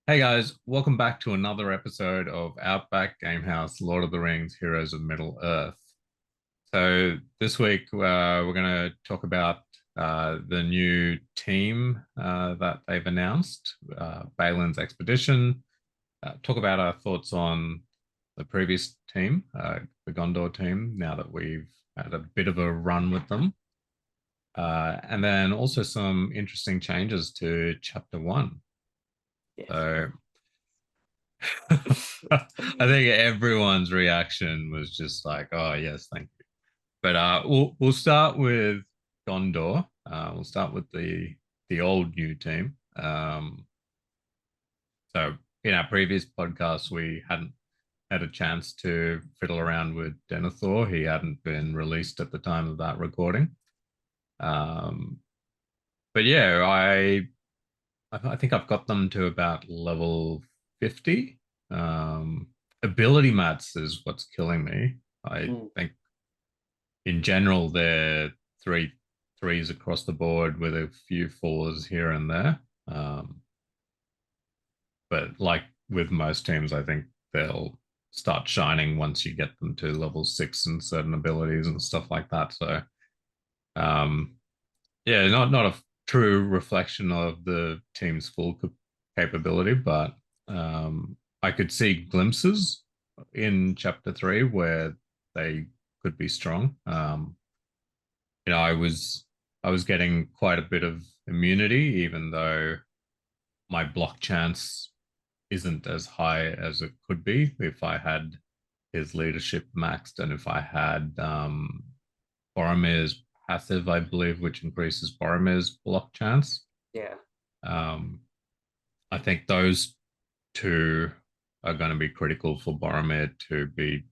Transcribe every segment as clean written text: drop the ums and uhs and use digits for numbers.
Hey guys, welcome back to another episode of Outback Gamehouse, Lord of the Rings, Heroes of Middle Earth. So this week we're going to talk about the new team that they've announced, Balin's expedition. Talk about our thoughts on the previous team, the Gondor team. Now that we've had a bit of a run with them, and then also some interesting changes to Chapter One. Yes. So I think everyone's reaction was just like, "Oh yes, thank you." But we'll start with Gondor. We'll start with the old new team. So in our previous podcast, we hadn't had a chance to fiddle around with Denethor. He hadn't been released at the time of that recording. Um, but yeah, I think I've got them to about level 50. Ability mats is what's killing me. I Mm. think in general they're threes across the board with a few fours here and there. But like with most teams, I think they'll start shining once you get them to level six and certain abilities and stuff like that. So um, yeah, not a true reflection of the team's full capability, but I could see glimpses in chapter three where they could be strong. I was getting quite a bit of immunity, even though my block chance isn't as high as it could be if I had his leadership maxed and if I had Boromir's passive, I believe, which increases Boromir's block chance. Yeah. Um, I think those two are going to be critical for Boromir to be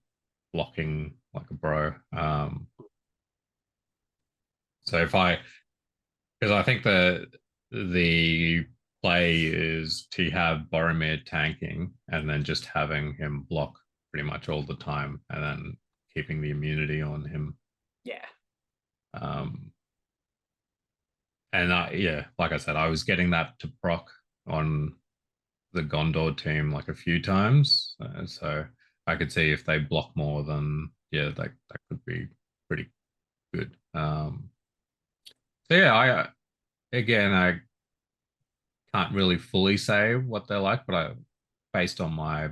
blocking like a bro. So if I, because I think the play is to have Boromir tanking and then just having him block pretty much all the time and then keeping the immunity on him. Yeah. Um, and yeah, like I said, I was getting that to proc on the Gondor team like a few times. So I could see if they block more, then yeah, that could be pretty good. So yeah, I again, I can't really fully say what they're like, but based on my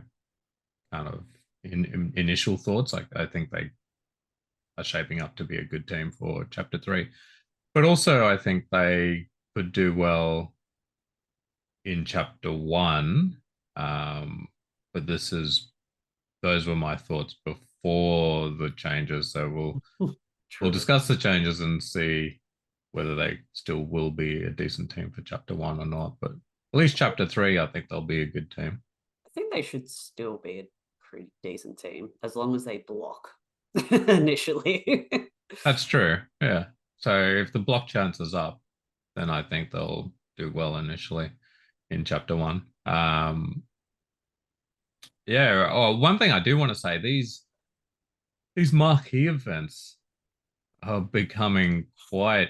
kind of initial thoughts, I think they are shaping up to be a good team for chapter three. But also, I think they could do well in chapter one. Um, but those were my thoughts before the changes. So we'll True. discuss the changes and see whether they still will be a decent team for chapter one or not. But at least chapter three, I think they'll be a good team. I think they should still be a pretty decent team as long as they block initially. That's true. Yeah. So if the block chance is up, then I think they'll do well initially in chapter one. Yeah. Oh, one thing I do want to say, these marquee events are becoming quite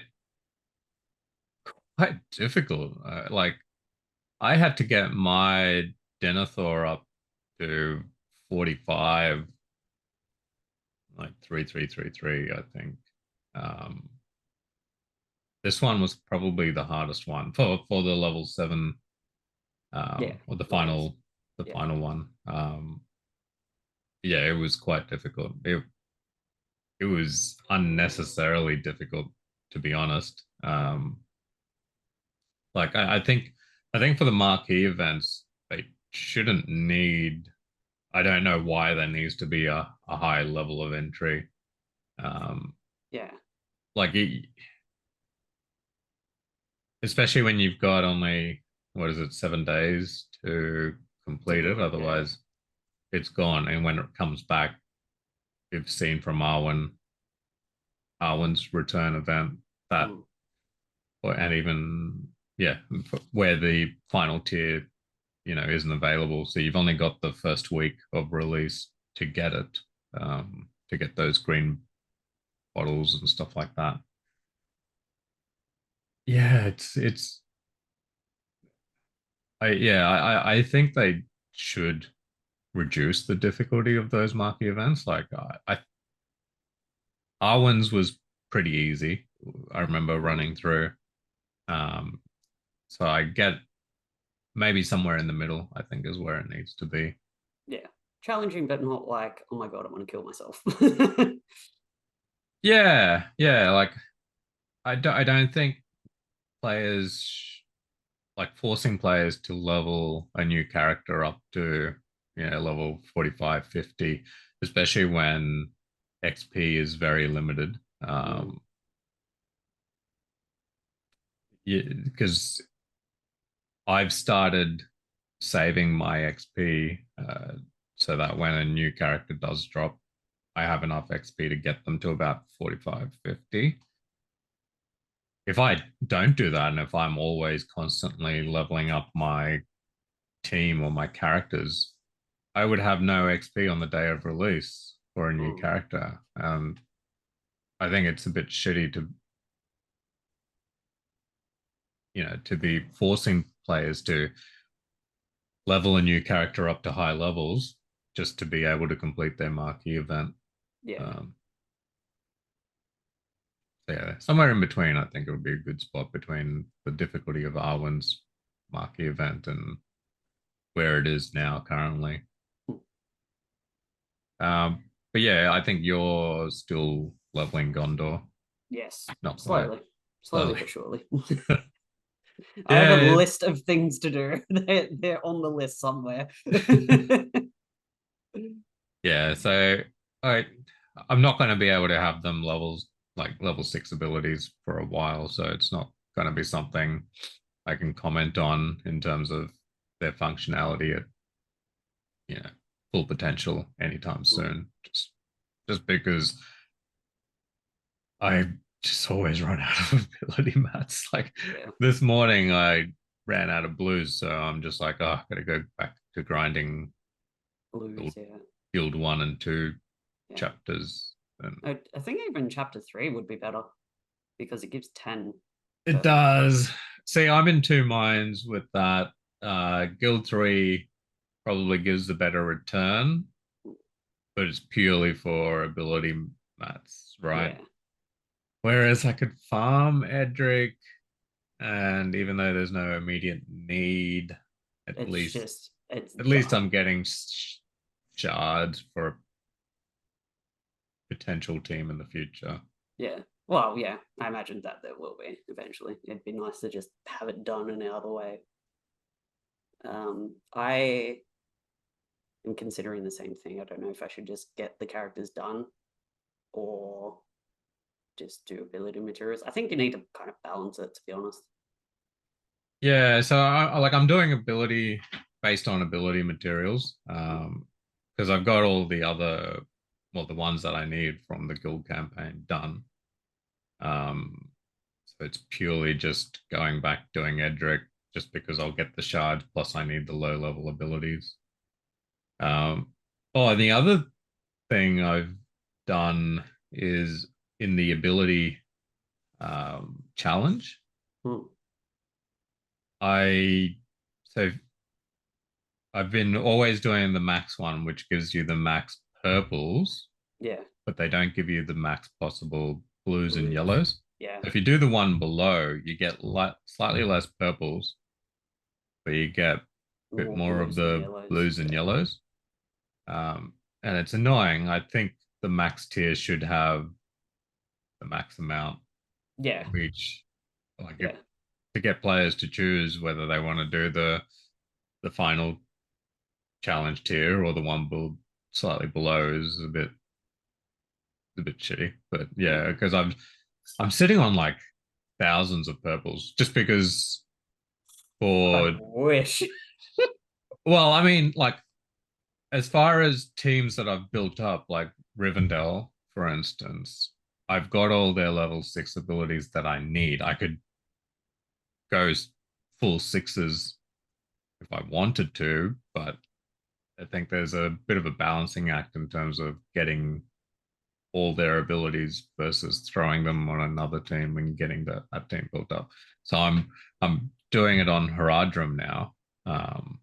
difficult. Like I had to get my Denethor up to 45, like 3333, I think. Um, this one was probably the hardest one for the level seven, Yeah. or Levels. the Yeah. final one. Yeah, it was quite difficult. It was unnecessarily difficult, to be honest. Like I think for the marquee events, they shouldn't need. I don't know why there needs to be a high level of entry. Um, Yeah. like especially when you've got only what is it, 7 days to To complete it. do it. Yeah. Otherwise, it's gone. And when it comes back, we've seen from Arwen's return event that, Mm. and even yeah, where the final tier, isn't available. So you've only got the first week of release to get it, to get those green bottles and stuff like that. Yeah, it's I think they should reduce the difficulty of those marquee events. Like Arwen's was pretty easy. I remember running through. Um, so I get maybe somewhere in the middle, I think is where it needs to be. Yeah. Challenging, but not like, oh my god, I want to kill myself. Yeah. Like I don't think players like forcing players to level a new character up to, level 45, 50, especially when XP is very limited. Yeah, because I've started saving my XP so that when a new character does drop, I have enough XP to get them to about 45, 50. If I don't do that, and if I'm always constantly leveling up my team or my characters, I would have no XP on the day of release for a new character. I think it's a bit shitty to be forcing players to level a new character up to high levels just to be able to complete their marquee event. Yeah. Yeah, somewhere in between, I think it would be a good spot between the difficulty of Arwen's marquee event and where it is now currently. But yeah, I think you're still leveling Gondor. Yes. Not quite. Slowly but surely. I have a Yeah, list of things to do. They're on the list somewhere. yeah. So I, I'm not going to be able to have them levels like level 6 abilities for a while. So it's not going to be something I can comment on in terms of their functionality at full potential anytime soon. Just because I just always run out of ability mats. Like Yeah. this morning, I ran out of blues, so I'm just like, oh, I gotta go back to grinding Blues, yeah. guild 1 and 2 Yeah. chapters. And I think even chapter 3 would be better because it gives 10. it does. See, I'm in two minds with that. Guild 3 probably gives a better return, but it's purely for ability mats, right? Yeah. Whereas I could farm Edric, and even though there's no immediate need, at It's least just, it's at least done. I'm getting shards for a potential team in the future. Yeah. Well, yeah, I imagine that there will be eventually. It'd be nice to just have it done and out of the way. I am considering the same thing. I don't know if I should just get the characters done or just do ability materials. I think you need to kind of balance it, to be honest. Yeah, so I'm doing ability based on ability materials, because I've got all the other, well, the ones that I need from the guild campaign done. So it's purely just going back doing Edric just because I'll get the shards, plus I need the low level abilities. Oh, and the other thing I've done is in the ability challenge. Hmm. I so I've been always doing the max one, which gives you the max purples, Yeah. but they don't give you the max possible blues and Blues. yellows. Yeah. So if you do the one below, you get slightly less purples, but you get a bit More more of blues and the yellows. blues and Yeah. yellows. And it's annoying. I think the max tier should have the max amount Yeah. of each. Like if, Yeah. to get players to choose whether they want to do the final challenge tier or the one slightly below is a bit shitty. But yeah, because I'm sitting on like thousands of purples just because I for wish. well, I mean, like as far as teams that I've built up, like Rivendell, for instance, I've got all their level 6 abilities that I need. I could go full sixes if I wanted to, but I think there's a bit of a balancing act in terms of getting all their abilities versus throwing them on another team and getting that team built up. So I'm doing it on Haradrim now, Um,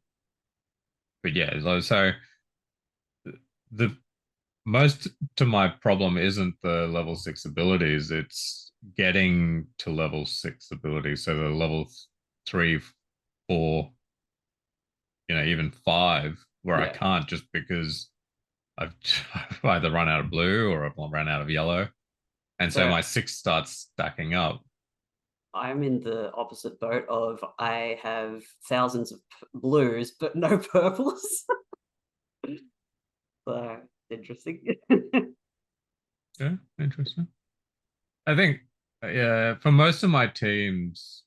but yeah, so the most to my problem isn't the level 6 abilities, it's getting to level 6 abilities. So the level 3, 4, even 5, where I Yeah. can't just because I've, I've either run out of blue or I've run out of yellow. And so So my 6 starts stacking up. I'm in the opposite boat of I have thousands of blues but no purples. So interesting. Yeah, interesting. I think, yeah, for most of my teams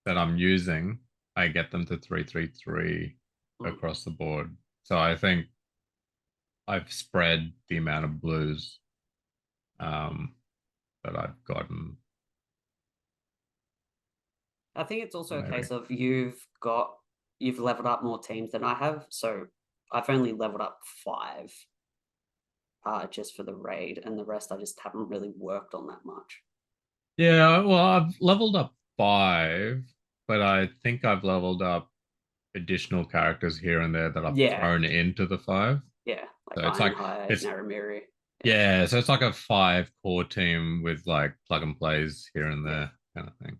that I'm using, I get them to 333 Mm. across the board. So I think I've spread the amount of blues um, that I've gotten. I think it's also a Maybe. case of you've leveled up more teams than I have. So I've only leveled up 5 just for the raid, and the rest I just haven't really worked on that much. Yeah, well, I've leveled up 5, but I think I've leveled up additional characters here and there that I've Yeah, thrown into the 5. yeah, like So it's like Ironhide, it's Narumiri. Yeah, yeah, so it's like a 5 core team with like plug and plays here and yeah. there kind of thing.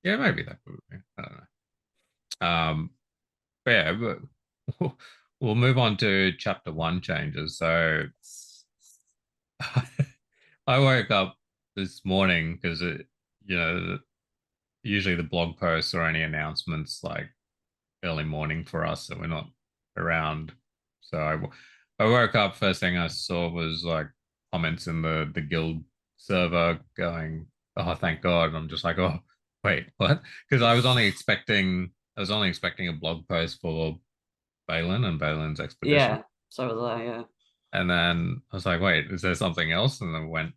Yeah, maybe that could be. I don't know. But yeah, but we'll move on to chapter 1 changes. So I woke up this morning because you know, usually the blog posts or any announcements like early morning for us, so we're not around. So I woke up, first thing I saw was like comments in the guild server going, "Oh, thank God!" And I'm just like, "Oh, wait, what?" Because I was only expecting a blog post for Balin and Balin's expedition, Yeah, so was I. Yeah, and then I was like, "Wait, is there something else?" And then went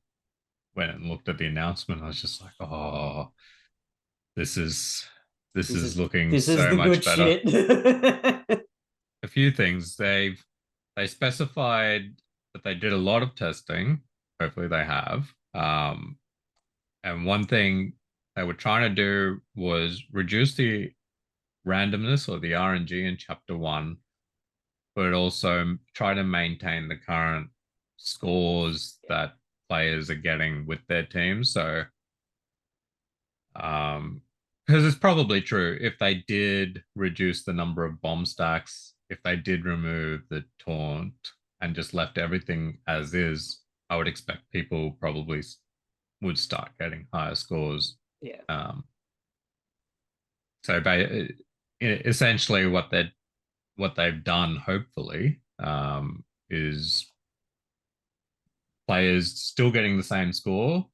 and looked at the announcement. I was just like, "Oh, this is this this is is looking this is so the much good better." shit. A few things. They specified that they did a lot of testing. Hopefully they have. And one thing they were trying to do was reduce the randomness or the RNG in chapter 1, but also try to maintain the current scores that players are getting with their teams. So because it's probably true if they did reduce the number of bomb stacks, if they did remove the taunt and just left everything as is, I would expect people probably would start getting higher scores. Yeah, Um, so essentially, what they've done, hopefully, is players still getting the same score,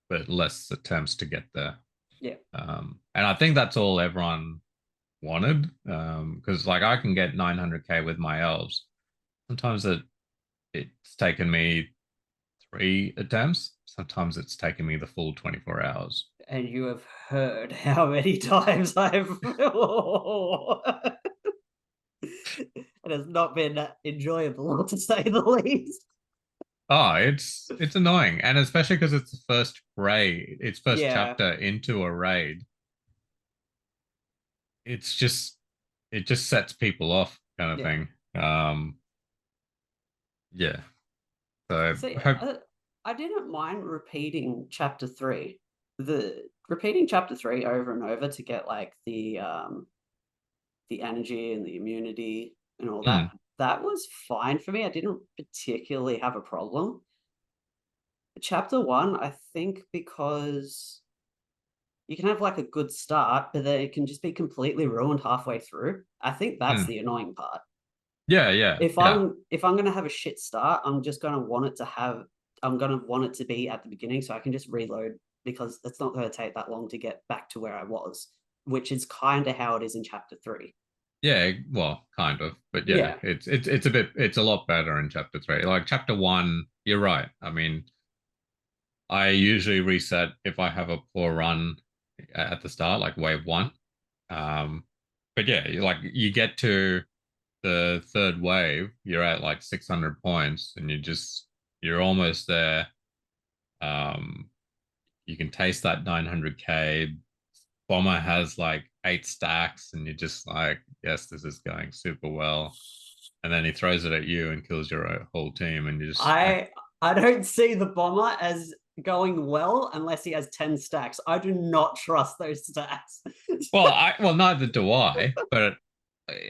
but less attempts to get there. yeah, And I think that's all everyone wanted. Because like I can get 900k with my elves. Sometimes it's taken me 3 attempts. Sometimes it's taken me the full 24 hours. and you have heard how many times I've. It has not been enjoyable, to say the least. Oh, it's annoying, and especially because it's the first raid, it's first Yeah, chapter into a raid. It's just it just sets people off, kind of yeah. thing. Yeah. So See, I hope. I didn't mind repeating chapter 3. The repeating chapter 3 over and over to get like the energy and the immunity and all that. Mm, That was fine for me. I didn't particularly have a problem. Chapter 1, I think because you can have like a good start, but then it can just be completely ruined halfway through. I think that's mm. the annoying part. Yeah, yeah, If yeah. I'm gonna have a shit start, I'm gonna want it to be at the beginning so I can just reload because it's not gonna take that long to get back to where I was, which is kind of how it is in chapter 3. Yeah, well, kind of, but yeah, Yeah, it's a lot better in chapter 3. Like chapter 1, you're right. I mean, I usually reset if I have a poor run at the start, like wave 1. Um, but yeah, you get to the third wave, you're at like 600 points, and you're almost there. You can taste that 900k. Bomber has like 8 stacks, and you're just like, yes, this is going super well. And then he throws it at you and kills your whole team, and you're just like, I don't see the bomber as going well unless he has 10 stacks. I do not trust those stacks. well, neither do I. But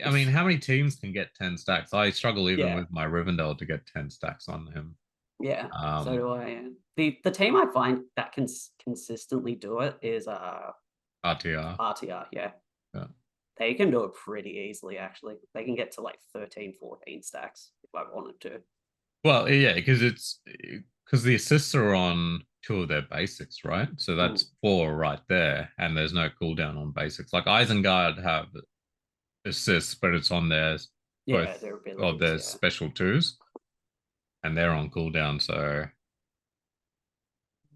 I mean, how many teams can get 10 stacks? I struggle even Yeah. with my Rivendell to get 10 stacks on him. Yeah, so do I. The team I find that can consistently do it is RTR. RTR. Yeah, Yeah. they can do it pretty easily. Actually, they can get to like 13, 14 stacks if I wanted to. Well, yeah, because the assists are on 2 of their basics, right? So that's 4 right there, and there's no cooldown on basics. Like Isengard have assists, but it's on their Yeah, both their of abilities. their Yeah, special twos, and they're on cooldown. So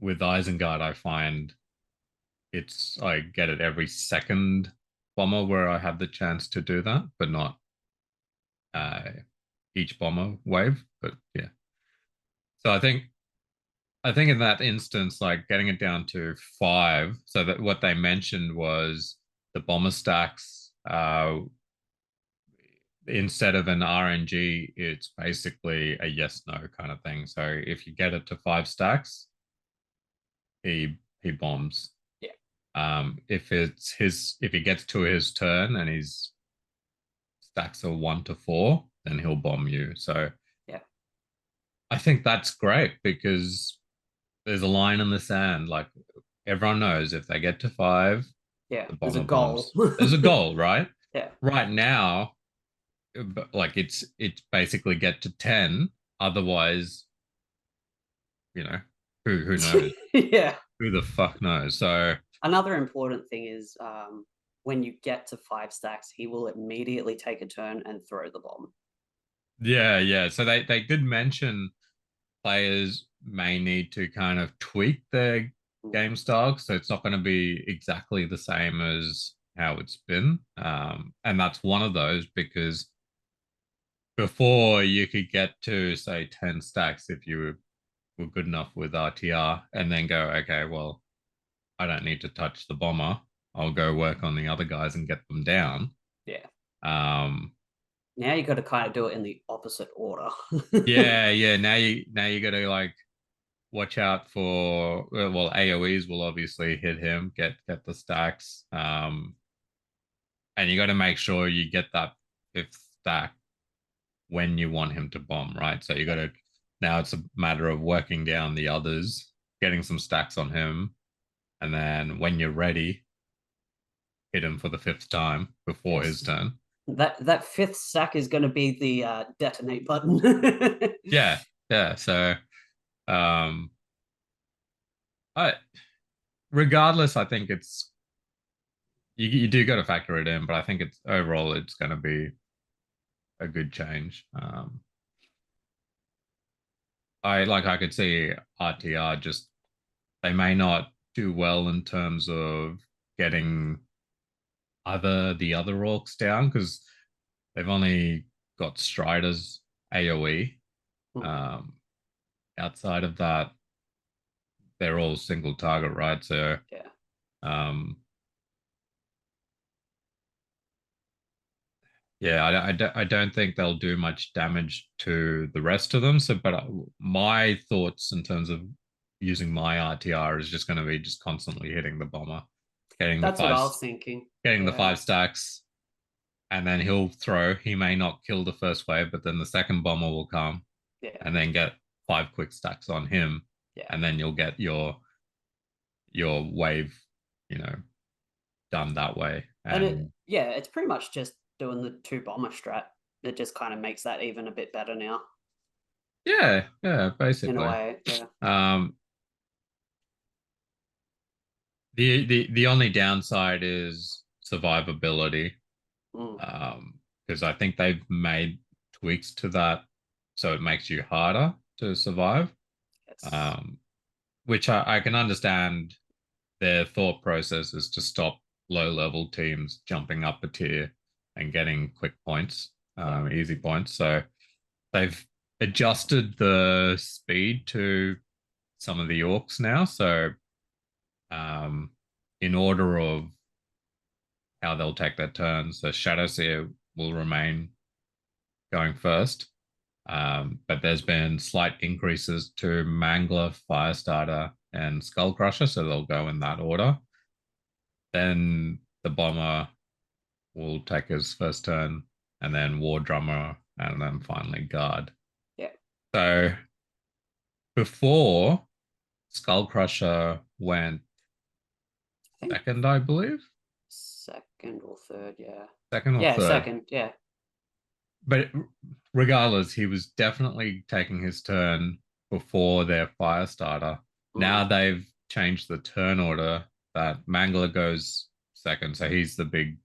with Isengard, I find I get it every second bomber where I have the chance to do that, but not uh, each bomber wave. But yeah, so I think in that instance, like getting it down to 5, so that what they mentioned was the bomber stacks. Instead of an RNG, it's basically a yes no kind of thing. So if you get it to 5 stacks, he bombs. yeah. If he gets to his turn and his stacks are 1 to 4, then he'll bomb you. So Yeah, I think that's great because there's a line in the sand. Like everyone knows if they get to 5, yeah. the There's a bomber goal. bombs. There's a goal, right? Yeah, Right now, like it's basically get to 10. Otherwise, who knows? yeah. Who the fuck knows? So Another important thing is when you get to 5 stacks, he will immediately take a turn and throw the bomb. yeah. So they did mention players may need to kind of tweak their game style, so it's not going to be exactly the same as how it's been. And that's one of those because before you could get to say 10 stacks if you were good enough with RTR and then go, okay, well, I don't need to touch the bomber. I'll go work on the other guys and get them down. Yeah. Um, Now you got to kind of do it in the opposite order. yeah. Now you got to like watch out for well AoEs will obviously hit him, get the stacks. And you got to make sure you get that 5th stack when you want him to bomb, right? So you got to now it's a matter of working down the others, getting some stacks on him, and then when you're ready, hit him for the 5th time before his turn. That 5th stack is going to be the detonate button. Yeah. So, um, I regardless, I think it's you do got to factor it in, but I think it's overall it's going to be a good change. I could see RTR just they may not do well in terms of getting the other orcs down because they've only got Strider's AoE. Um, Outside of that, they're all single target, right? So Yeah. um, yeah, I don't think they'll do much damage to the rest of them. So, but my thoughts in terms of using my RTR is just going to be just constantly hitting the bomber, getting the That's what five, I was thinking. getting the Yeah. 5 stacks, and then he'll throw. He may not kill the first wave, but then the second bomber will come, Yeah. and then get 5 quick stacks on him, Yeah. and then you'll get your wave, done that way. And it's pretty much just doing the 2 bomber strat. It just kind of makes that even a bit better now. yeah, In basically. a way, yeah. The only downside is survivability, because I think they've made tweaks to that, so it makes you harder to survive. Yes. Which I can understand their thought process is to stop low-level teams jumping up a tier and getting quick points, easy points. So they've adjusted the speed to some of the orcs now. So in order of how they'll take their turns. So Shadowseer will remain going first. But there's been slight increases to Mangler, Firestarter, and Skullcrusher, so they'll go in that order. Then the Bomber will take his first turn, and then War Drummer, and then finally Guard. Yeah. So before, Skullcrusher went second, I believe. Second or third, yeah. Second or yeah, third. second, yeah. But regardless, he was definitely taking his turn before their Firestarter. Now they've changed the turn order that Mangler goes second, so he's the big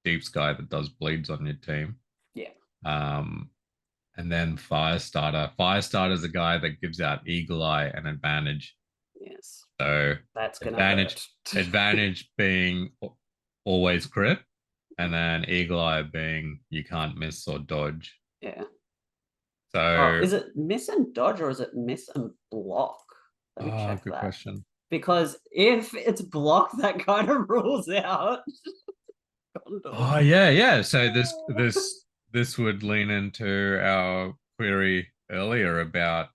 deeps guy that does bleeds on your team. Yeah. And then Firestarter. Firestarter's a guy that gives out Eagle Eye and Advantage. Yes. So that's gonna advantage hurt. advantage being always crit, and then Eagle Eye being you can't miss or dodge. Yeah. So is it miss and dodge or is it miss and block? Let me check good that. question. Because if it's block, that kind of rules out. Oh yeah. So this would lean into our query earlier about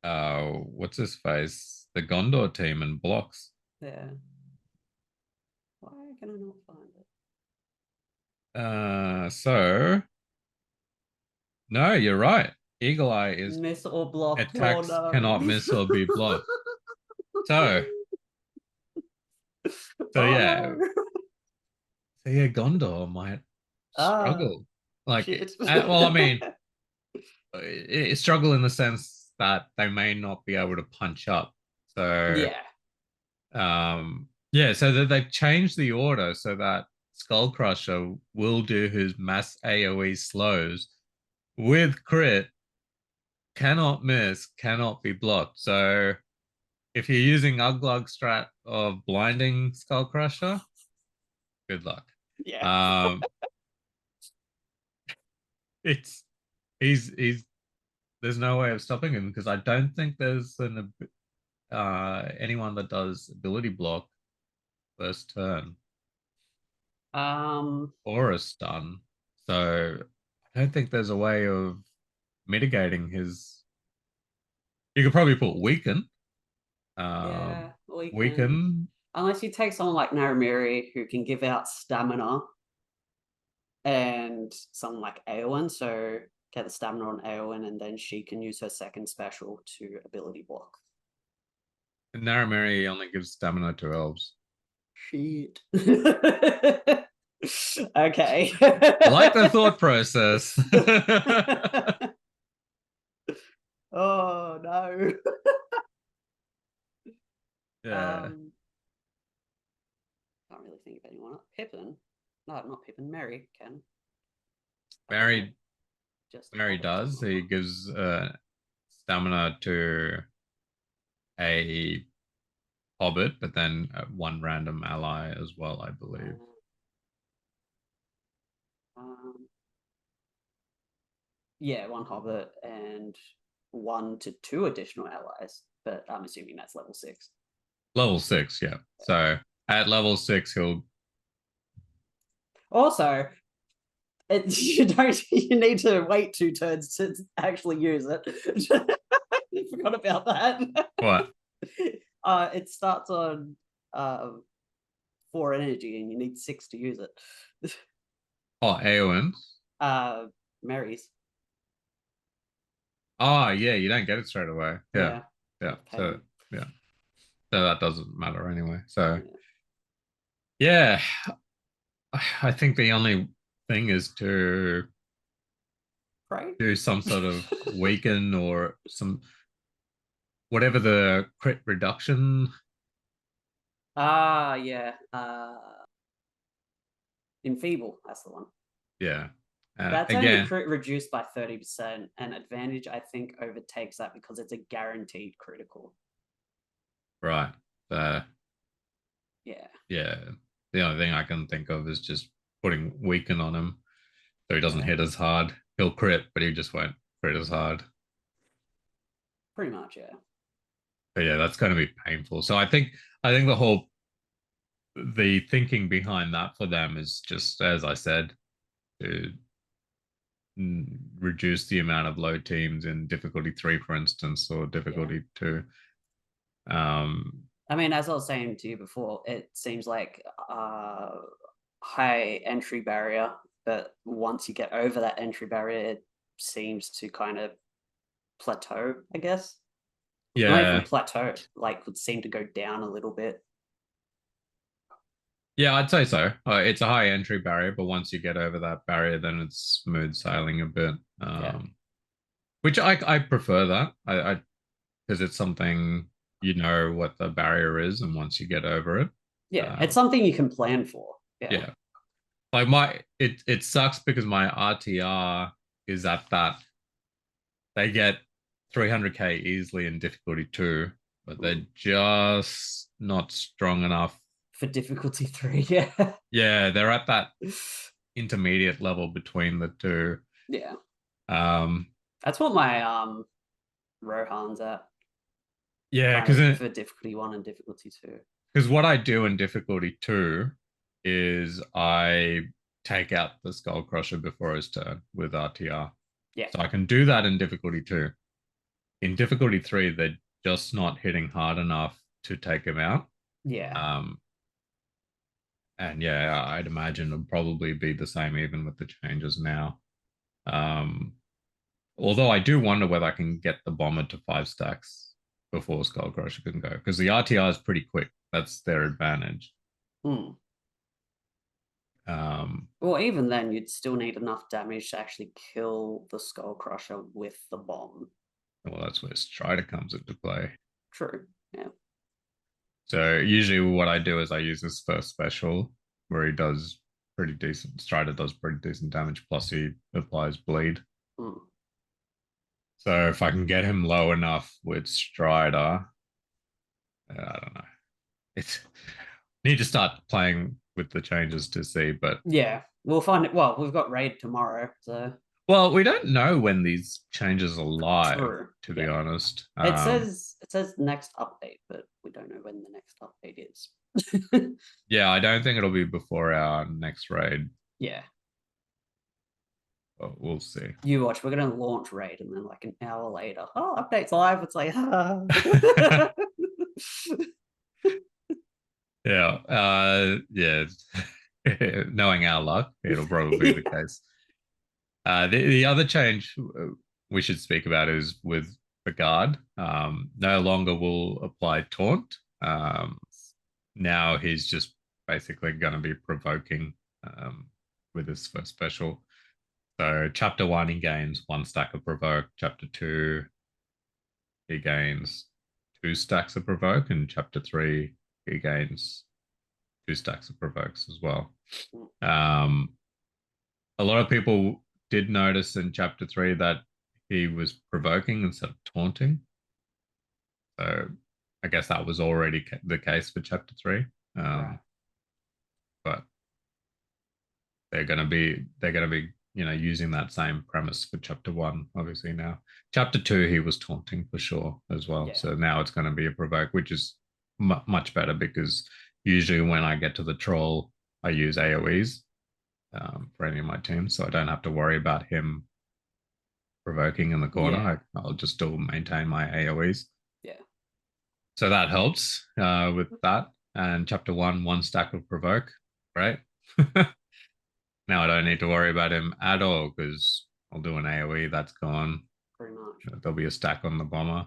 what's his face? The Gondor team and blocks. Yeah. Why can I not find it? So no, you're right. Eagle Eye is miss or block. attacks no. cannot miss or be blocked. So yeah. No. So yeah, Gondor might struggle. Like, shit. well, I mean, it struggle in the sense that they may not be able to punch up. So yeah, so that they've changed the order so that Skullcrusher will do his mass AoE slows with crit, cannot miss, cannot be blocked. So if you're using Uglug strat of blinding Skullcrusher, good luck. Yeah. It's he's there's no way of stopping him because I don't think there's anyone that does ability block first turn or a stun. So I don't think there's a way of mitigating his. You could probably put weaken. Weaken. Unless you take someone like Naramiri who can give out stamina and someone like Eowyn, so get the stamina on Eowyn and then she can use her second special to ability block. Naramiri only gives stamina to elves. Shit. Okay. I like the thought process. Oh no. Yeah. Can't really think of anyone. Pippin? No, not Pippin. Merry can. Merry Just Merry does. He gives stamina to a hobbit, but then one random ally as well, I believe. Yeah, one hobbit and 1 to 2 additional allies, but I'm assuming that's level 6. Level 6, yeah. So at level 6, he'll. Also, you need to wait 2 turns to actually use it. I forgot about that. What? It starts on 4 energy, and you need 6 to use it. Oh, Eowyn's? Mary's. Oh, yeah, you don't get it straight away. Yeah. Okay. So, yeah. So that doesn't matter anyway. So, yeah. I think the only thing is to do some sort of weaken or some whatever the crit reduction. Yeah. Enfeeble, that's the one. Yeah. That's only crit reduced by 30%, and advantage, I think, overtakes that because it's a guaranteed critical. Right. Yeah. Yeah. The only thing I can think of is just putting weaken on him so he doesn't hit as hard. He'll crit, but he just won't crit as hard. Pretty much, yeah. But yeah, that's going to be painful. So I think the whole the thinking behind that for them is just, as I said, to reduce the amount of low teams in difficulty 3, for instance, or difficulty 2. I mean, as I was saying to you before, it seems like high entry barrier, but once you get over that entry barrier, it seems to kind of plateau, I guess. Not even Yeah. plateau, like would seem to go down a little bit. Yeah, I'd say so. It's a high entry barrier, but once you get over that barrier, then it's smooth sailing a bit. Yeah. Which I prefer that. I because it's something you know what the barrier is, and once you get over it, Yeah, it's something you can plan for. yeah. Like it sucks because my RTR is at that. They get 300k easily in difficulty 2, but they're just not strong enough for difficulty 3. Yeah. Yeah, they're at that intermediate level between the two. Yeah. Um, That's what my Rohan's at. yeah, For difficulty 1 and difficulty 2. Because what I do in difficulty 2 is I take out the Skull Crusher before his turn with RTR. Yeah. So I can do that in difficulty 2. In difficulty 3, they're just not hitting hard enough to take him out. Yeah. And yeah, I'd imagine it'll probably be the same even with the changes now. Although I do wonder whether I can get the bomber to 5 stacks before Skullcrusher can go, because the RTR is pretty quick. That's their advantage. Well, even then, you'd still need enough damage to actually kill the Skull Crusher with the bomb. Well, that's where Strider comes into play. True. Yeah. So usually what I do is I use this first special where he does pretty decent. Strider does pretty decent damage, plus he applies bleed. So if I can get him low enough with Strider, I don't know. It's need to start playing with the changes to see, but yeah, we'll find it. Well, we've got raid tomorrow, so well, we don't know when these changes are live. True. To be honest, it says next update, but we don't know when the next update is. Yeah, I don't think it'll be before our next raid. Yeah. But we'll see. You watch, we're gonna launch raid, and then like an hour later, oh, update's live. It's like, yeah, knowing our luck, it'll probably be the case. The other change we should speak about is with the guard. No longer will apply taunt. Now he's just basically going to be provoking with his first special. So chapter 1, he gains 1 stack of provoke. Chapter 2, he gains 2 stacks of provoke, and chapter 3, he gains 2 stacks of provokes as well. A lot of people did notice in chapter 3 that he was provoking instead of taunting. So I guess that was already the case for chapter 3. Right. But they're going to be using that same premise for chapter 1 obviously now. Chapter 2 he was taunting for sure as well. Yeah. So now it's going to be a provoke, which is much better, because usually when I get to the troll I use AoEs for any of my teams, so I don't have to worry about him provoking in the corner. Yeah. I'll just still maintain my AoEs. Yeah. So that helps with that. And chapter 1 stack of provoke, right? Now I don't need to worry about him at all, because I'll do an AoE, that's gone. Pretty much. There'll be a stack on the bomber.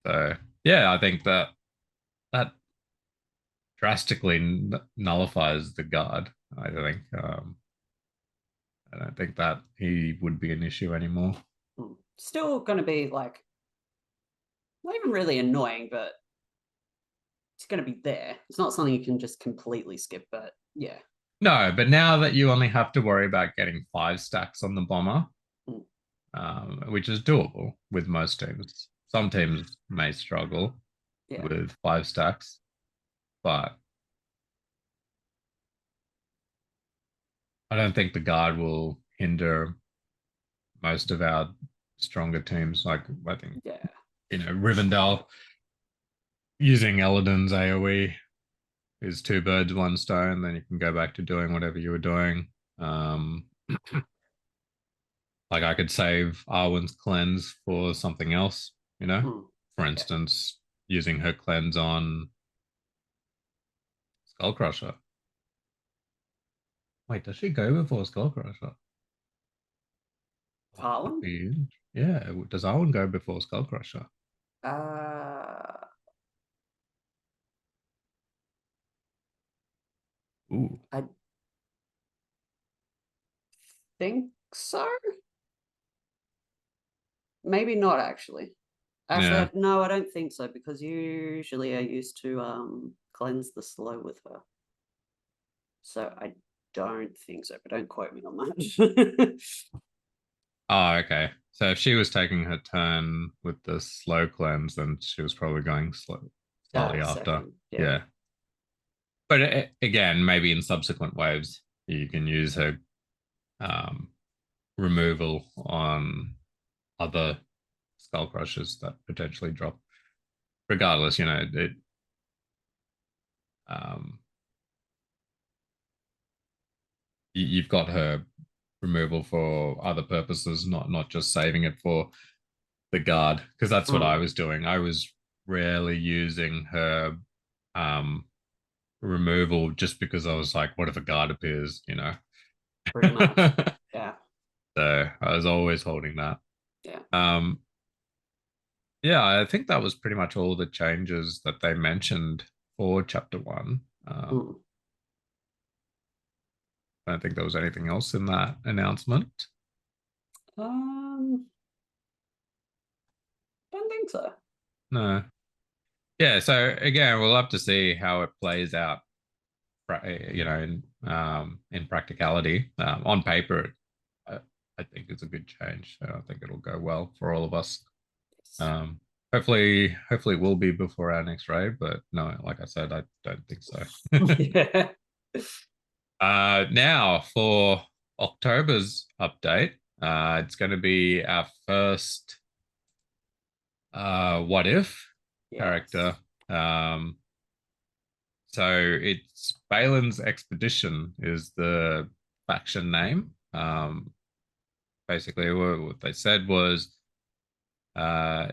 So yeah, I think that drastically nullifies the guard. I think I don't think that he would be an issue anymore. Still going to be like not even really annoying, but it's going to be there. It's not something you can just completely skip, but yeah. No, but now that you only have to worry about getting 5 stacks on the bomber, which is doable with most teams. Some teams may struggle with 5 stacks, but I don't think the guard will hinder most of our stronger teams. Like I think, Rivendell using Eladin's AoE is two birds, one stone. Then you can go back to doing whatever you were doing. Um, like I could save Arwen's cleanse for something else, you know? For Yeah. instance, using her cleanse on Skullcrusher. Wait, does she go before Skullcrusher? Oh, that would Harlan? be. Yeah, does Arwen go before Skullcrusher? Uh, Ooh, I think so. Maybe not actually. Actually, yeah. no, I don't think so because usually I used to cleanse the slow with her. So I don't think so, but don't quote me on that. Oh, okay. So if she was taking her turn with the slow cleanse, then she was probably going slightly after. Second, yeah. Yeah. But again, maybe in subsequent waves, you can use her um, removal on other skull crushers that potentially drop. Regardless, um, you've got her removal for other purposes, not just saving it for the guard, because that's what I Mm, was doing. I was rarely using her um, removal just because I was like, what if a guard appears, pretty much. Yeah, So I was always holding that. yeah. Um, yeah, I think that was pretty much all the changes that they mentioned for chapter one. Mm. I don't think there was anything else in that announcement. Um, don't think so. No. Yeah, so again, we'll have to see how it plays out, in practicality. On paper, I, I think it's a good change. So I think it'll go well for all of us. Yes. Hopefully it will be before our next raid, but no, like I said, I don't think so. Yeah. Now for October's update, it's going to be our first what if character. Yes. Um, so it's Balin's Expedition is the faction name. Basically, what they said was uh,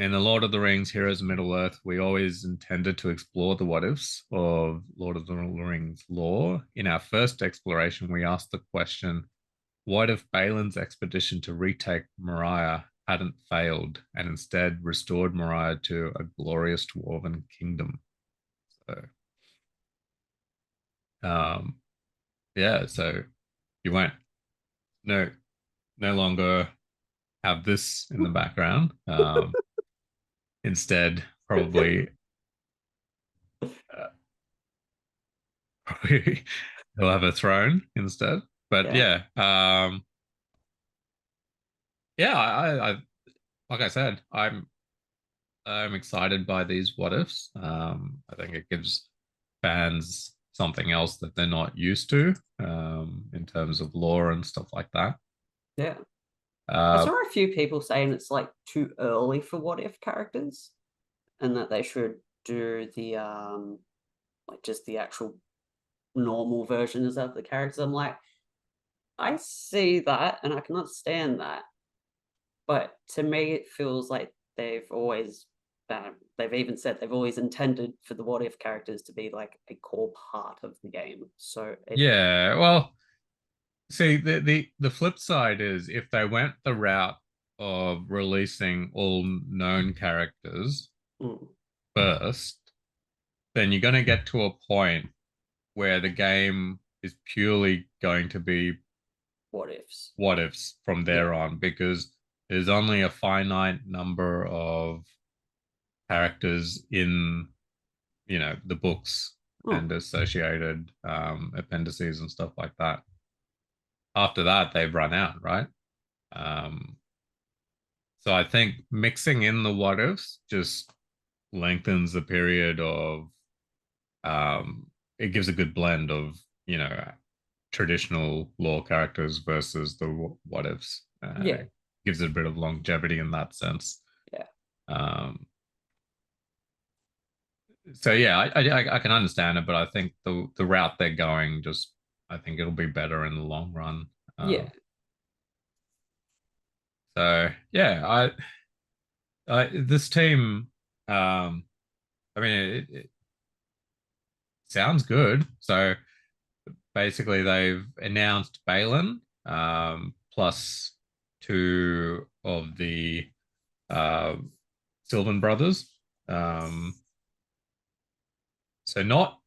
in the Lord of the Rings Heroes of Middle Earth, we always intended to explore the what ifs of Lord of the Rings lore. In our first exploration, we asked the question, what if Balin's expedition to retake Moria hadn't failed and instead restored Moria to a glorious Dwarven kingdom? So, um, yeah, so you won't no no longer have this in the background. Instead, uh, probably he'll have a throne instead. But Yeah. yeah, yeah, I like I said, I'm excited by these what ifs. I think it gives fans something else that they're not used to in terms of lore and stuff like that. Yeah. I Uh, saw a few people saying it's like too early for what if characters and that they should do the like just the actual normal versions of the characters. I'm like, I see that and I can understand that, but to me it feels like they've even said they've always intended for the what if characters to be like a core part of the game. So it yeah, well, see, the flip side is if they went the route of releasing all known characters mm, first, then you're going to get to a point where the game is purely going to be what ifs. what ifs from Yeah. there on because there's only a finite number of characters in the books Mm, and associated appendices and stuff like that. After that, they've run out, right? Um, so I think mixing in the what ifs just lengthens the period of it gives a good blend of traditional lore characters versus the what ifs. yeah. Gives it a bit of longevity in that sense. Yeah. Um, So yeah, I can understand it, but I think the route they're going just I think it'll be better in the long run. Yeah. So yeah, I this team, I mean it sounds good. So basically, they've announced Balin, plus two of the uh, Silvan brothers. Um, so not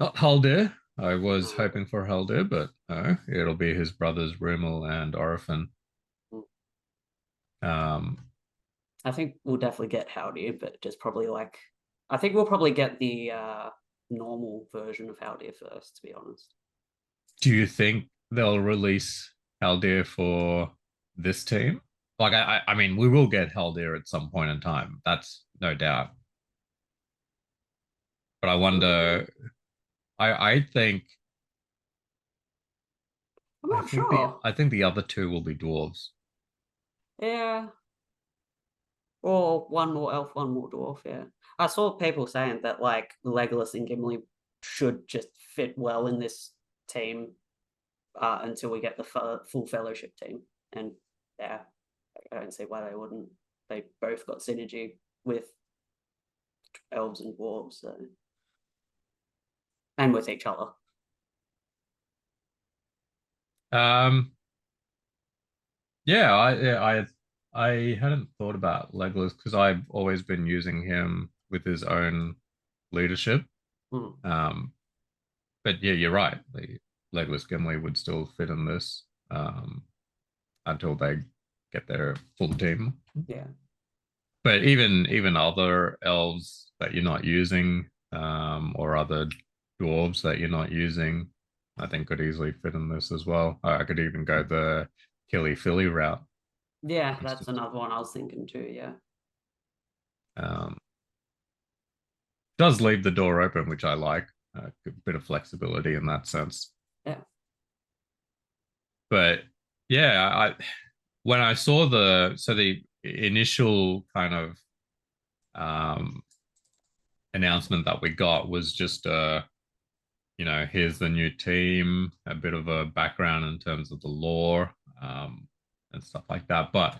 Haldir. I was Mm, hoping for Haldir, but no, it'll be his brothers Rúmil and Orophin. mm. Um, I think we'll definitely get Howdy, but just probably like I think we'll probably get the normal version of Howdy first, to be honest. do you think they'll release Haldir for this team? Like, I mean, we will get Haldir at some point in time. That's no doubt. But I Mm, wonder. I think I'm not sure. I think the other two will be dwarves. Yeah. Or one more elf, one more dwarf, yeah. I saw people saying that like Legolas and Gimli should just fit well in this team until we get the full fellowship team. And yeah, I don't see why they wouldn't. They both got synergy with elves and dwarves, so and with each other. Um, I hadn't thought about Legolas because I've always been using him with his own leadership. Hmm. Um, but yeah, you're right. The Legolas Gimli would still fit in this until they get their full team. Yeah. But even other elves that you're not using, or other dwarves that you're not using, I think could easily fit in this as well. I could even go the Killy Philly route. Yeah, It's that's just another one I was thinking too, yeah. um, does leave the door open, which I like. A bit of flexibility in that sense. Yeah. But yeah, I when I saw the initial kind of um, announcement that we got was just here's the new team, a bit of a background in terms of the lore, and stuff like that. But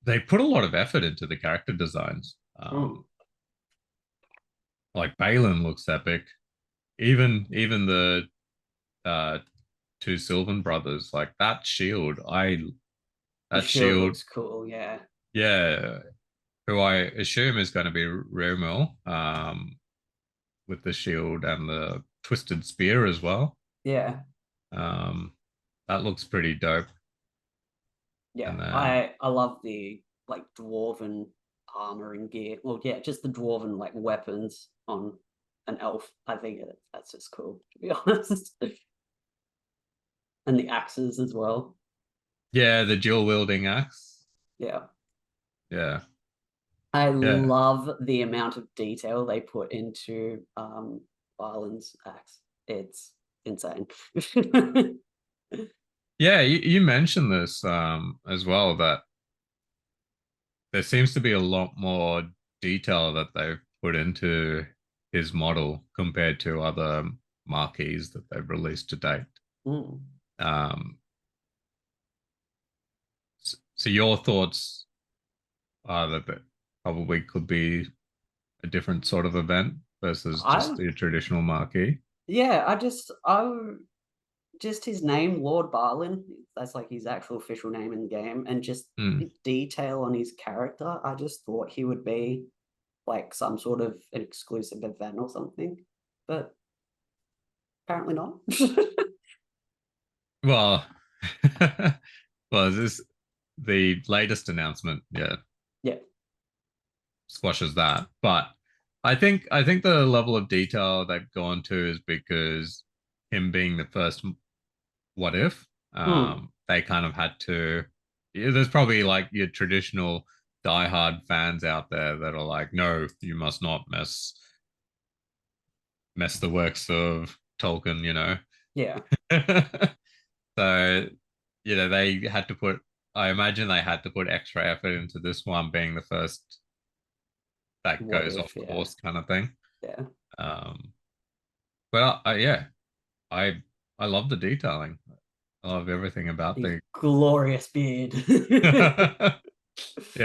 they put a lot of effort into the character designs. Mm. Like Balin looks epic. Even the uh, two Silvan brothers, like The that shield shield, looks cool, yeah. yeah, who I assume is going to be Romil, with the shield and the twisted spear as well. Yeah. Um, that looks pretty dope. Yeah. And then I love the like dwarven armor and gear. Well, yeah, just the dwarven like weapons on an elf. I think that's just cool, to be honest. And the axes as well. yeah, the dual wielding axe. Yeah. Yeah, I yeah, love the amount of detail they put into Balin's axe. It's insane. yeah. You mentioned this as well, that there seems to be a lot more detail that they've put into his model compared to other marquees that they've released to date. Mm. Um, so your thoughts are that it probably could be a different sort of event versus just I the traditional marquee. yeah, just his name, Lord Balin. That's like his actual official name in the game, and just Mm. the detail on his character. I just thought he would be like some sort of an exclusive event or something, but apparently not. Well, well, this the latest announcement, yeah, Yeah. squashes that. But I think the level of detail they've gone to is because him being the first what if, Mm. they kind of had to. Yeah, there's probably like your traditional diehard fans out there that are like, no, you must not mess the works of Tolkien, you know. Yeah. So, they had to put, I imagine they had to put extra effort into this one being the first that what goes if, off yeah. course kind of thing. Yeah. Um, but yeah, I I love the detailing. I love everything about The the glorious beard. yeah,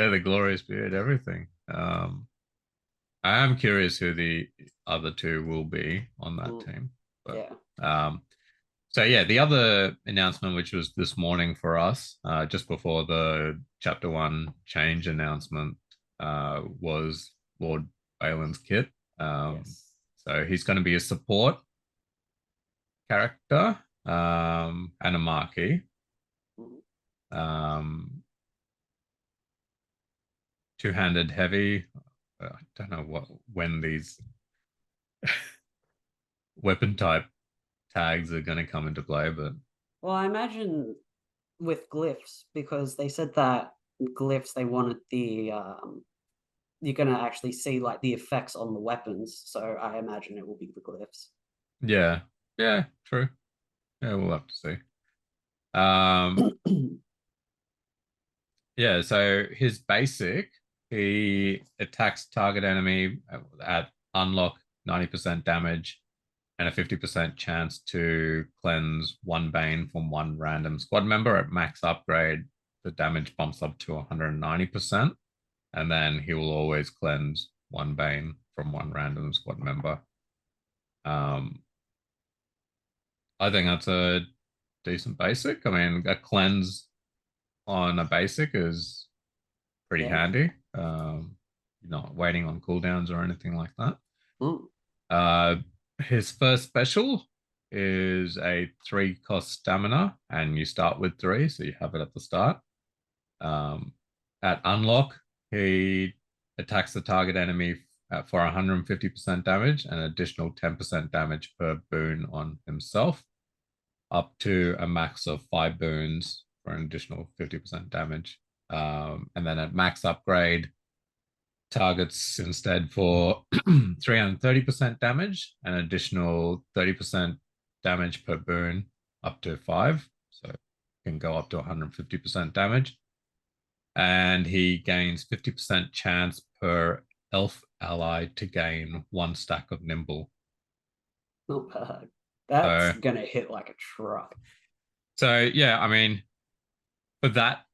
the glorious beard, everything. I am curious who the other two will be on that Mm, team. But yeah. so yeah, the other announcement, which was this morning for us, just before the Chapter One change announcement, was Lord Balin's kit. Yes. So he's going to be a support character and a marquee. Mm. Um, two-handed heavy. I don't know when these weapon type tags are going to come into play, but Well, I imagine with glyphs, because they said that glyphs, they wanted the you're gonna actually see like the effects on the weapons, so I imagine it will be the glyphs. yeah, yeah, true. Yeah, we'll have to see. Um, yeah, so his basic, he attacks target enemy at unlock 90% damage and a 50% chance to cleanse one Bane from one random squad member. At max upgrade, the damage bumps up to 190%, and then he will always cleanse one Bane from one random squad member. Um, I think that's a decent basic. I mean, a cleanse on a basic is pretty Yeah. handy. You're not waiting on cooldowns or anything like that. Mm. Uh, his first special is a 3-cost stamina, and you start with 3, so you have it at the start. Um, at unlock, he attacks the target enemy for 150% damage and additional 10% damage per boon on himself, up to a max of 5 boons for an additional 50% damage. And then at max upgrade, targets instead for 330% damage and additional 30% damage per boon up to 5. So it can go up to 150% damage. And he gains 50% chance per elf ally to gain 1 stack of nimble. Not bad. That's So gonna hit like a truck. yeah, I mean, for that,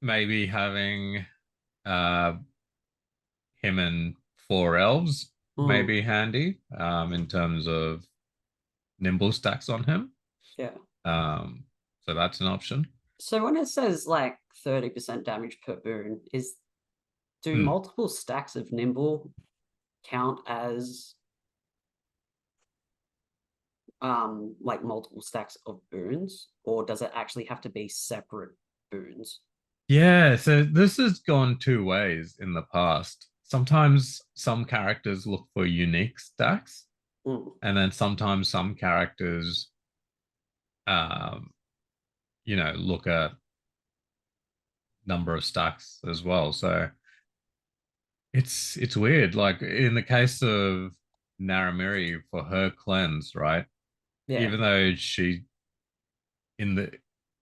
maybe having uh him and 4 elves may Mm. be handy in terms of nimble stacks on him. Yeah. Um, so that's an option. So when it says like 30% damage per boon, do Hmm. multiple stacks of nimble count as like multiple stacks of boons, or does it actually have to be separate boons? Yeah, so this has gone two ways in the past. Sometimes some characters look for unique stacks, Mm. and then sometimes some characters, um, look at number of stacks as well. So it's weird. Like in the case of Naramiri for her cleanse, right? Yeah. Even though she in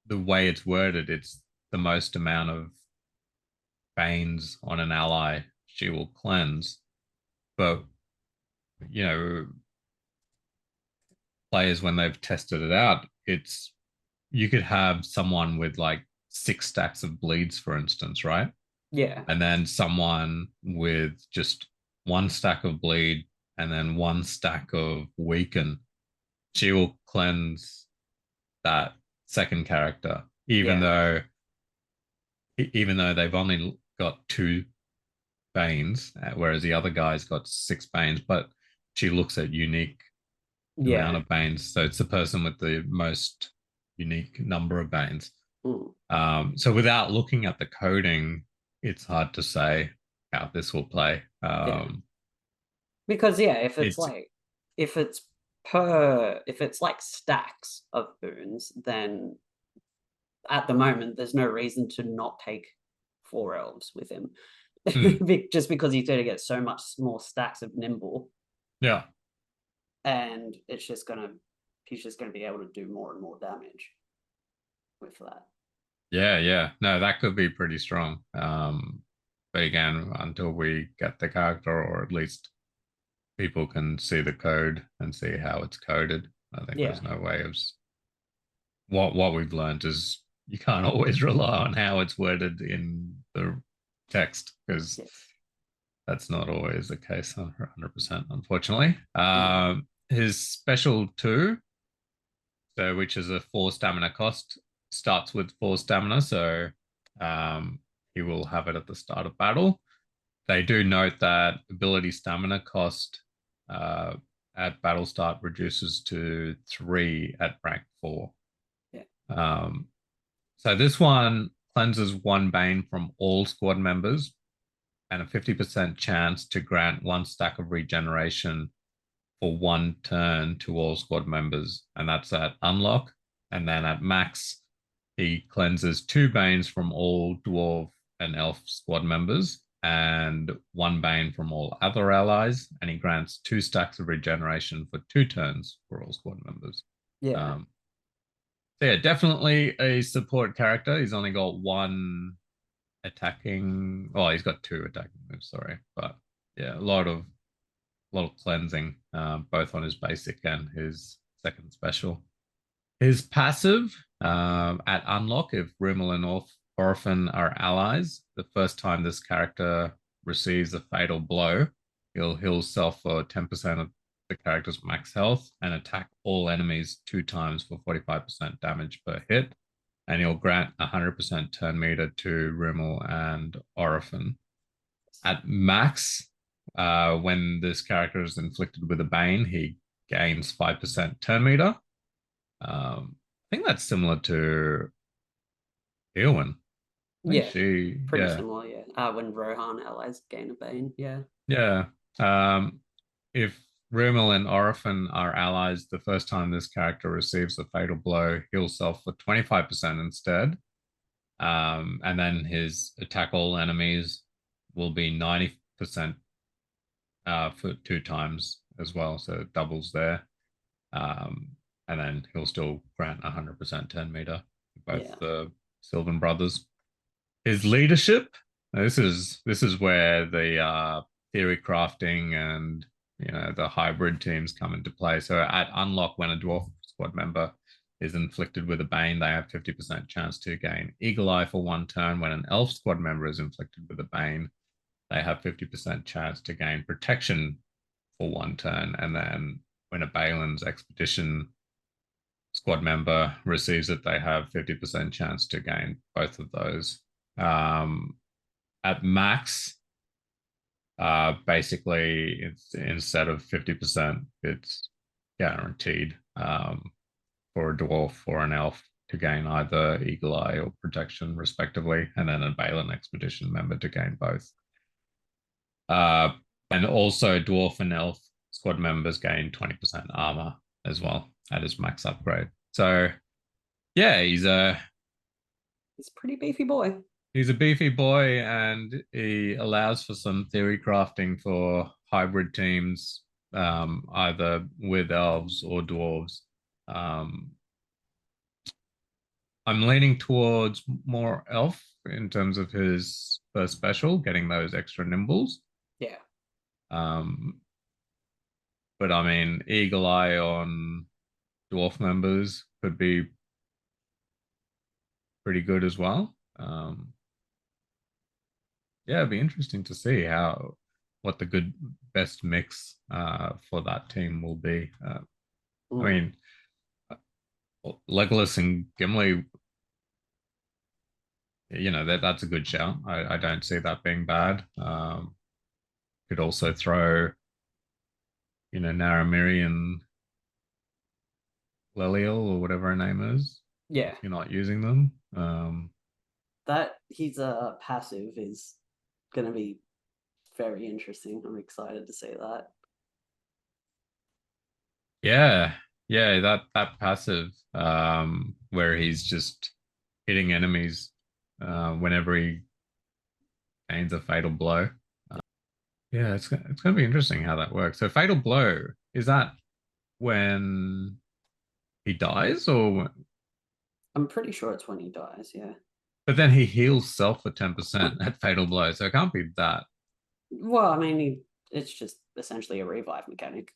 the way it's worded, it's the most amount of banes on an ally she will cleanse. But you know, players when they've tested it out, it's you could have someone with like 6 stacks of bleeds, for instance, right? Yeah. And then someone with just 1 stack of bleed and then 1 stack of weaken. She will cleanse that second character, Yeah. even though they've only got 2 banes, whereas the other guy's got 6 banes, but she looks at unique amount Yeah. of banes. So it's the person with the most unique number of banes. Mm. So without looking at the coding, it's hard to say how this will play. Yeah. Because yeah, It's if it's like stacks of boons, then at the moment there's no reason to not take 4 elves with him. hmm, Just because he's going to get so much more stacks of nimble, yeah, and he's just gonna be able to do more and more damage with that. yeah. No, that could be pretty strong. But again, until we get the character, or at least people can see the code and see how it's coded, I think Yeah. there's no way of what we've learned is you can't always rely on how it's worded in the text because Yes. that's not always the case 100%, unfortunately. Yeah. His special two, so which is a 4 stamina cost, starts with 4 stamina, so um, he will have it at the start of battle. They do note that ability stamina cost uh, at battle start reduces to 3 at rank 4. Yeah. Um, so this one cleanses 1 Bane from all squad members and a 50% chance to grant 1 stack of regeneration for 1 turn to all squad members. And that's at unlock. And then at max, he cleanses 2 Banes from all dwarf and elf squad members and 1 Bane from all other allies. And he grants 2 stacks of regeneration for 2 turns for all squad members. Yeah. So yeah, definitely a support character. He's only got 1 attacking. Well, he's got 2 attacking moves. Sorry, but yeah, a lot of cleansing, both on his basic and his second special. His passive at unlock, if Rúmil and Orophin are allies, the first time this character receives a fatal blow, he'll heal self for 10% of the character's max health and attack all enemies 2 times for 45% damage per hit. And he'll grant 100% turn meter to Rúmil and Orophin. At max, when this character is inflicted with a Bane, he gains 5% turn meter. I think that's similar to Eowyn. I think Yeah. she, Pretty yeah, similar, yeah. When Rohan allies gain a Bane, yeah. yeah. If Rúmil and Orophin are allies, the first time this character receives a fatal blow, he'll self for 25% instead. And then his attack all enemies will be 90% for 2 times as well, so it doubles there. Um, and then he'll still grant 100% turn meter, both Yeah. the Silvan brothers. His leadership. This is where the theory crafting and the hybrid teams come into play. So at unlock, when a dwarf squad member is inflicted with a Bane, they have 50% chance to gain Eagle Eye for 1 turn. When an elf squad member is inflicted with a Bane, they have 50% chance to gain protection for 1 turn. And then when a Balin's expedition squad member receives it, they have 50% chance to gain both of those. At max, basically, it's instead of 50%, it's guaranteed for a dwarf or an elf to gain either Eagle Eye or protection, respectively, and then a Balin expedition member to gain both. And also, dwarf and elf squad members gain 20% armor as well at his max upgrade. So, yeah, He's a pretty beefy boy. he's a beefy boy, and he allows for some theory crafting for hybrid teams, either with elves or dwarves. Um, I'm leaning towards more elf in terms of his first special, getting those extra nimbles. Yeah. Um, but I mean, Eagle Eye on dwarf members could be pretty good as well. Yeah, it'd be interesting to see what the good best mix for that team will be. I mean, Legolas and Gimli, that's a good shout. I don't see that being bad. Could also throw, Naramiri and Leliel or whatever her name is. Yeah. If you're not using them. That he's a passive is gonna be very interesting. I'm excited to see that. Yeah, yeah, that passive, where he's just hitting enemies whenever he gains a fatal blow. Yeah, it's gonna be interesting how that works. So fatal blow, is that when he dies, or I'm pretty sure it's when he dies, yeah. But then he heals self for 10% at Fatal Blow, so it can't be that. Well, I mean, it's just essentially a revive mechanic.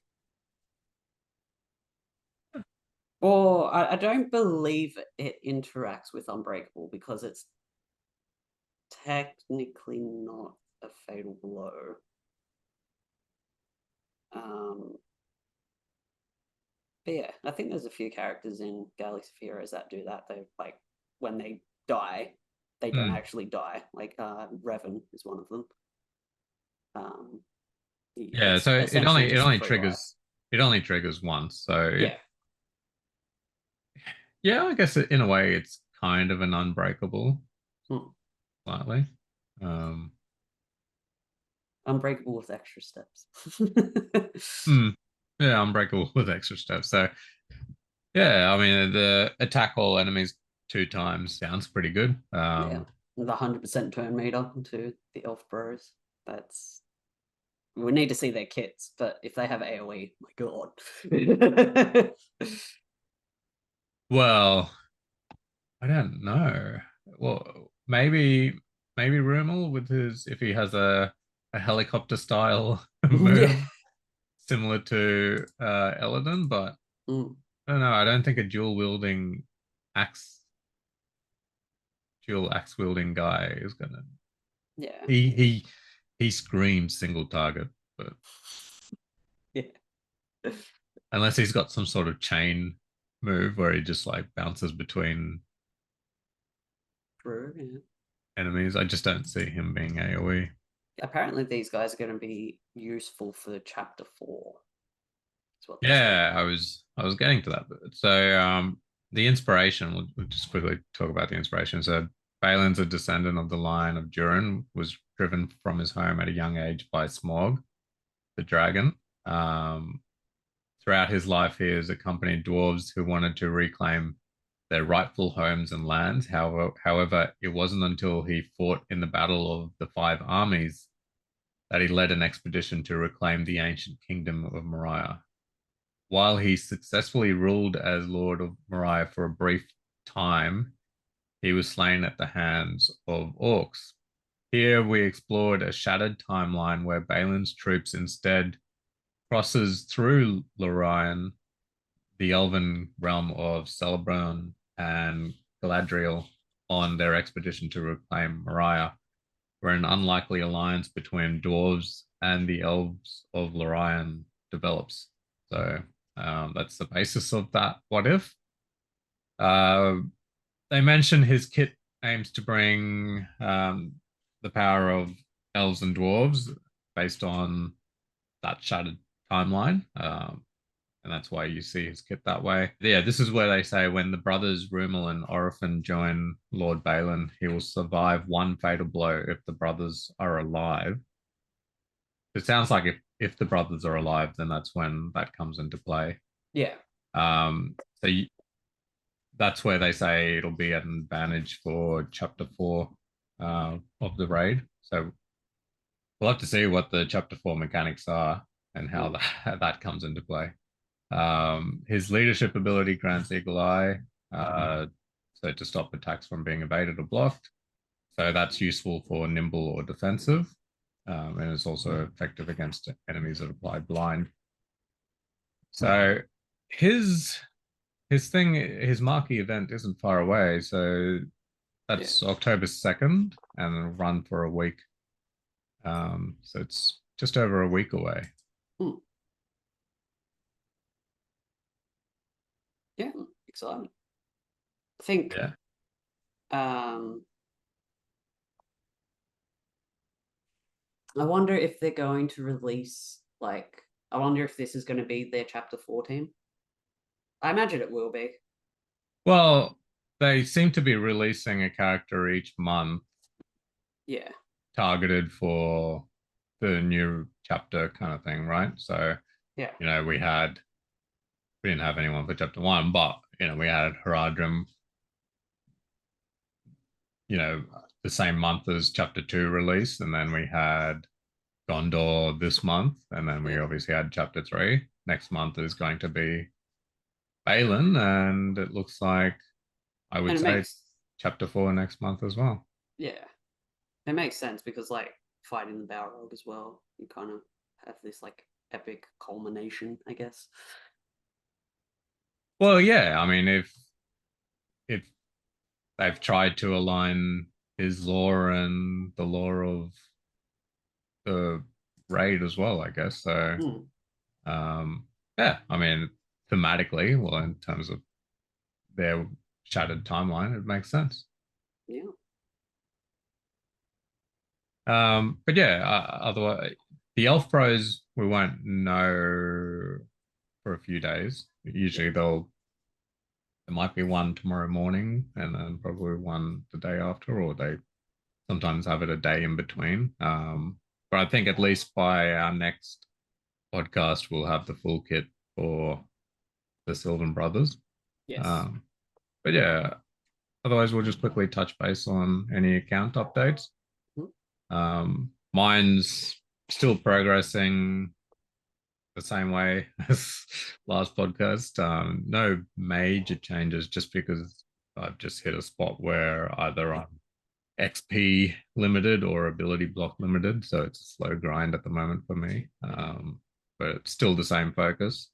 Or I don't believe it interacts with Unbreakable because it's technically not a Fatal Blow. But yeah, I think there's a few characters in Galaxy of Heroes that do that. They like when they die, they don't actually die. Like Revan is one of them. Yeah, It's so essentially it just only free life. triggers once. So Yeah. yeah, I guess in a way it's kind of an unbreakable, slightly. Um, Unbreakable with extra steps. yeah, unbreakable with extra steps. So yeah, I mean the attack all enemies 2 times sounds pretty good. Yeah, the 100% turn meter to the elf bros. That's we need to see their kits, but if they have AoE, my god. Well, I don't know. Well, maybe Rúmil with his if he has a helicopter style Yeah. move similar to Eladon, but I don't know. I don't think a axe dual axe wielding guy is gonna. Yeah. He screams single target, but Yeah. unless he's got some sort of chain move where he just like bounces between True, yeah. enemies, I just don't see him being AoE. Apparently these guys are going to be useful for chapter 4. That's what they said. Yeah, I was getting to that bit. So the inspiration, we'll just quickly talk about the inspiration. So Balin's a descendant of the line of Durin, was driven from his home at a young age by Smog, the dragon. Um, Throughout his life, he has accompanied dwarves who wanted to reclaim their rightful homes and lands. However, it wasn't until he fought in the Battle of the Five Armies that he led an expedition to reclaim the ancient kingdom of Moria. While he successfully ruled as Lord of Moria for a brief time, he was slain at the hands of orcs. Here we explored a shattered timeline where Balin's troops instead crosses through Lothlórien, the elven realm of Silvan and Galadriel, on their expedition to reclaim Moria, where an unlikely alliance between dwarves and the elves of Lothlórien develops. So that's the basis of that. What if? Uh, they mention his kit aims to bring the power of elves and dwarves based on that shattered timeline. And that's why you see his kit that way. Yeah, this is where they say when the brothers Rúmil and Orophin join Lord Balin, he will survive one fatal blow if the brothers are alive. It sounds like if the brothers are alive, then that's when that comes into play. Yeah. So that's where they say it'll be an advantage for chapter 4 of the raid. So we'll have to see what the chapter 4 mechanics are and how that comes into play. His leadership ability grants Eagle Eye, so to stop attacks from being evaded or blocked. So that's useful for nimble or defensive, and it's also effective against enemies that apply blind. So his his marquee event isn't far away. So that's October 2nd, and it'll run for a week. So it's just over a week away. Yeah, exciting. I think I wonder if they're going to release I wonder if this is going to be their chapter 4 team. I imagine it will be. Well, they seem to be releasing a character each month. Yeah. Targeted for the new chapter kind of thing, right? So, yeah, you know, we didn't have anyone for chapter 1, but you know, we had Haradrim, you know, the same month as chapter 2 release, and then we had Gondor this month, and then we obviously had chapter 3. Next month is going to be Balin, and it looks like I would say chapter 4 next month as well. Yeah, it makes sense because like fighting the Balrog as well, you kind of have this like epic culmination, I guess. Well, yeah, I mean, if they've tried to align his lore and the lore of the raid as well, I guess. So, yeah, I mean, thematically, well, in terms of their shattered timeline, it makes sense. Yeah. But yeah, otherwise, the Elf Bros we won't know for a few days. Usually, there might be one tomorrow morning, and then probably one the day after, or they sometimes have it a day in between. But I think at least by our next podcast, we'll have the full kit for the Silvan brothers. Yes. But yeah, otherwise we'll just quickly touch base on any account updates. Mine's still progressing the same way as last podcast. No major changes, just because I've just hit a spot where either I'm XP limited or ability block limited, so it's a slow grind at the moment for me. But it's still the same focus.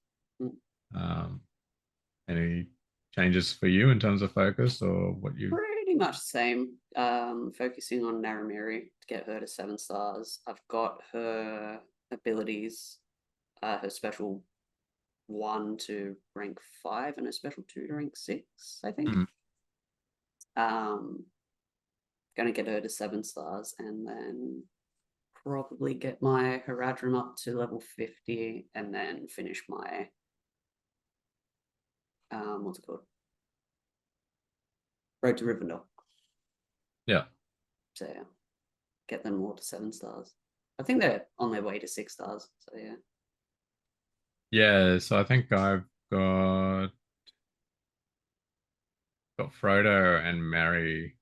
Any changes for you in terms of focus or what you? Pretty much the same. Focusing on Naramiri to get her to 7 stars. I've got her abilities, her special 1 to rank 5 and a special 2 to rank 6, I think. Gonna get her to 7 stars and then probably get my Haradrim up to level 50 and then finish my what's it called? Road to Rivendell. Yeah. So yeah, get them all to 7 stars. I think they're on their way to 6 stars. So yeah. Yeah, so I think I've got Frodo and Mary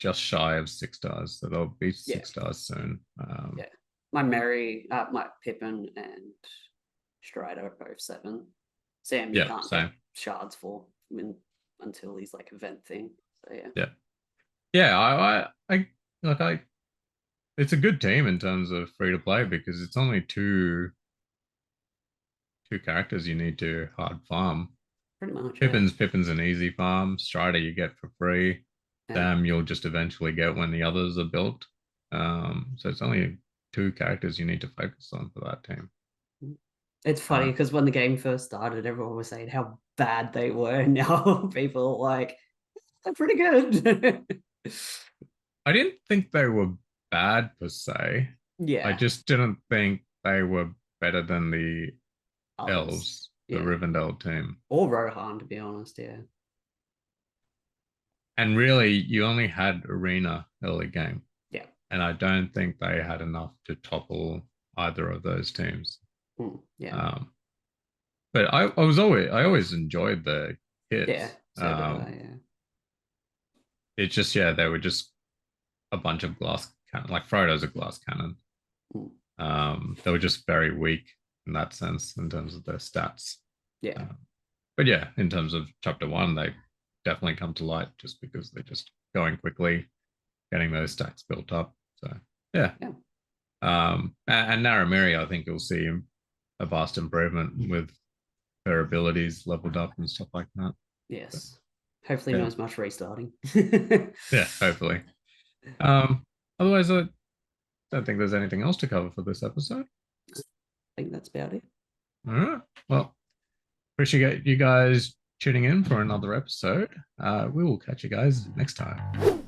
just shy of 6 stars, so they'll be 6 stars soon. Yeah, my Mary, my Pippin and Strider are both 7. Sam, you can't get shards for until he's like event thing. So yeah. I like it's a good team in terms of free to play because it's only two characters you need to hard farm. Pretty much. Pippin's an easy farm. Strider you get for free. Sam you'll just eventually get when the others are built. So it's only 2 characters you need to focus on for that team. It's funny because when the game first started, everyone was saying how bad they were, and now people are like, they're pretty good. I didn't think they were bad per se. Yeah. I just didn't think they were better than the elves, the Rivendell team. Or Rohan, to be honest, yeah. And really, you only had Arena early game. Yeah. And I don't think they had enough to topple either of those teams. Yeah. But I always enjoyed the hits. Yeah. So yeah. It's just they were just a bunch of glass cannon. Like Frodo's a glass cannon. They were just very weak in that sense in terms of their stats. Yeah. But yeah, in terms of chapter 1, they definitely come to light just because they're just going quickly, getting those stats built up. So yeah. And Naramiri, I think you'll see a vast improvement with her abilities leveled up and stuff like that. Yes. Hopefully not as much restarting. Yeah, hopefully. Otherwise, I don't think there's anything else to cover for this episode. I think that's about it. All right. Well, appreciate you guys tuning in for another episode. We will catch you guys next time.